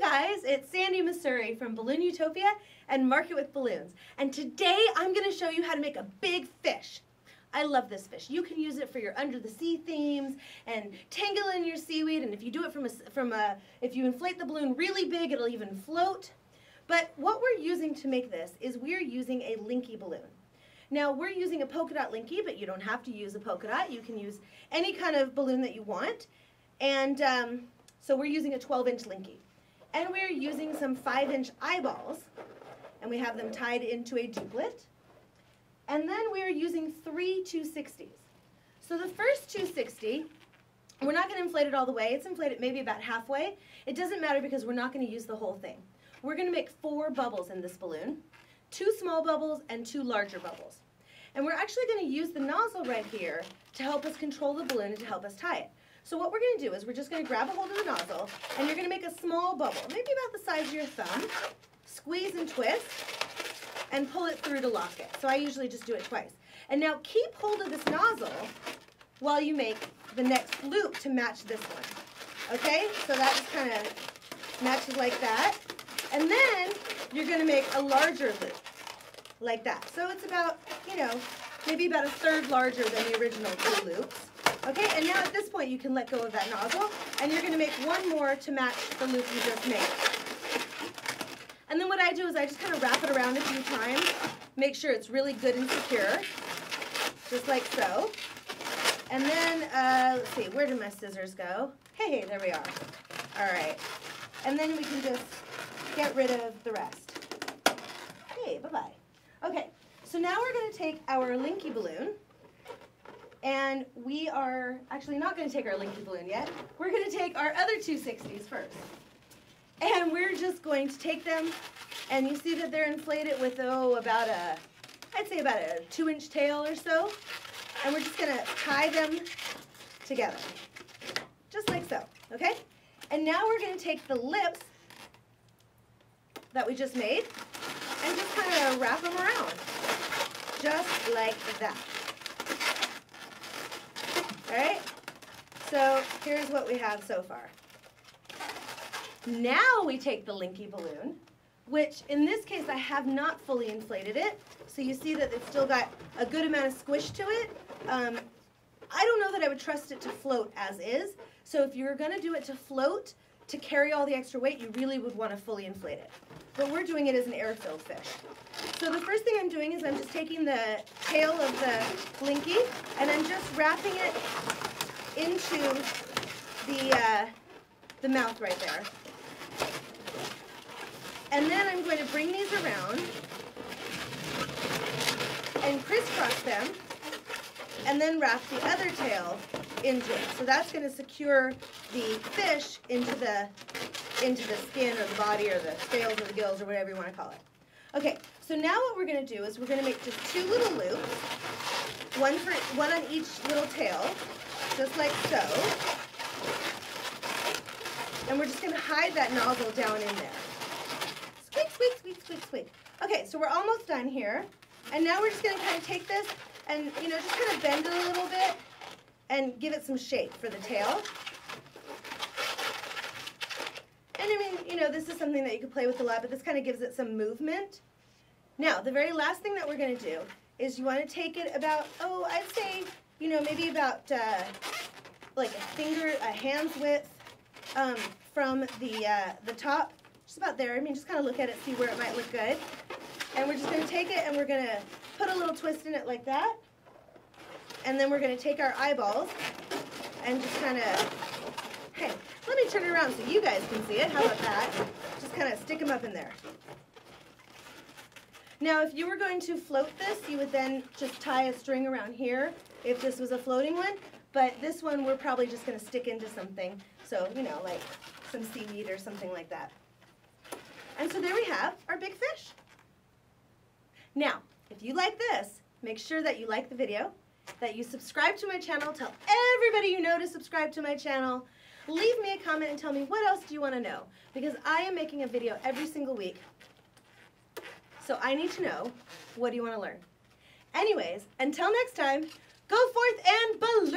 guys, it's Sandy Missouri from Balloon Utopia and Market with Balloons. And today I'm going to show you how to make a big fish. I love this fish. You can use it for your under the sea themes and tangle in your seaweed, and if you do it if you inflate the balloon really big, it'll even float. But what we're using to make this is we're using a Linky balloon. Now we're using a polka dot Linky, but you don't have to use a polka dot. You can use any kind of balloon that you want. And so we're using a 12-inch Linky. And we're using some 5-inch eyeballs, and we have them tied into a duplet. And then we're using 3 260s. So the first 260, we're not going to inflate it all the way. It's inflated maybe about halfway. It doesn't matter because we're not going to use the whole thing. We're going to make 4 bubbles in this balloon, 2 small bubbles and 2 larger bubbles. And we're actually going to use the nozzle right here to help us control the balloon and to help us tie it. So what we're going to do is we're just going to grab a hold of the nozzle, and you're going to make a small bubble, maybe about the size of your thumb, squeeze and twist, and pull it through to lock it. So I usually just do it twice. And now keep hold of this nozzle while you make the next loop to match this one. Okay? So that just kind of matches like that. And then you're going to make a larger loop like that. So it's about, maybe about a third larger than the original 2 loops. Okay, and now at this point you can let go of that nozzle, and you're going to make one more to match the loop you just made. And then what I do is I just kind of wrap it around a few times, make sure it's really good and secure, just like so. And then, let's see, where did my scissors go? Hey, there we are. All right. And then we can just get rid of the rest. Hey, bye-bye. Okay, so now we're going to take our Linky balloon, and we are actually not going to take our Linky balloon yet. We're going to take our other 260s first. And we're just going to take them, and you see that they're inflated with, I'd say about a 2-inch tail or so. And we're just going to tie them together, just like so, okay? And now we're going to take the lips that we just made and just kind of wrap them around, just like that. All right, so here's what we have so far. Now we take the Linky balloon, which in this case I have not fully inflated it, so you see that it's still got a good amount of squish to it. I don't know that I would trust it to float as is, so if you're going to do it to float, to carry all the extra weight, you really would want to fully inflate it. But we're doing it as an air-filled fish. So the first thing I'm doing is I'm just taking the tail of the Linky and I'm just wrapping it into the mouth right there. And then I'm going to bring these around and crisscross them and then wrap the other tail into it. So that's going to secure the fish into the skin or the body or the scales or the gills or whatever you want to call it. Okay, so now what we're going to do is we're going to make just 2 little loops, one on each little tail, just like so. And we're just going to hide that nozzle down in there. Squeak, squeak, squeak, squeak, squeak. Okay, so we're almost done here. And now we're just going to kind of take this and, just kind of bend it a little bit and give it some shape for the tail. And I mean, this is something that you could play with a lot, but this kind of gives it some movement. Now, the very last thing that we're going to do is you want to take it about, I'd say, maybe about like a hand's width from the top, just about there. I mean, just kind of look at it, see where it might look good. And we're just going to take it and we're going to put a little twist in it like that. And then we're going to take our eyeballs and just kind of, hey, let me turn it around so you guys can see it. How about that? Just kind of stick them up in there. Now, if you were going to float this, you would then just tie a string around here if this was a floating one. But this one, we're probably just going to stick into something. So, like some seaweed or something like that. And so there we have our big fish. Now, if you like this, make sure that you like the video, that you subscribe to my channel, tell everybody you know to subscribe to my channel, leave me a comment and tell me what else do you want to know, because I am making a video every single week, so I need to know, what do you want to learn? Anyways, until next time, go forth and balloon!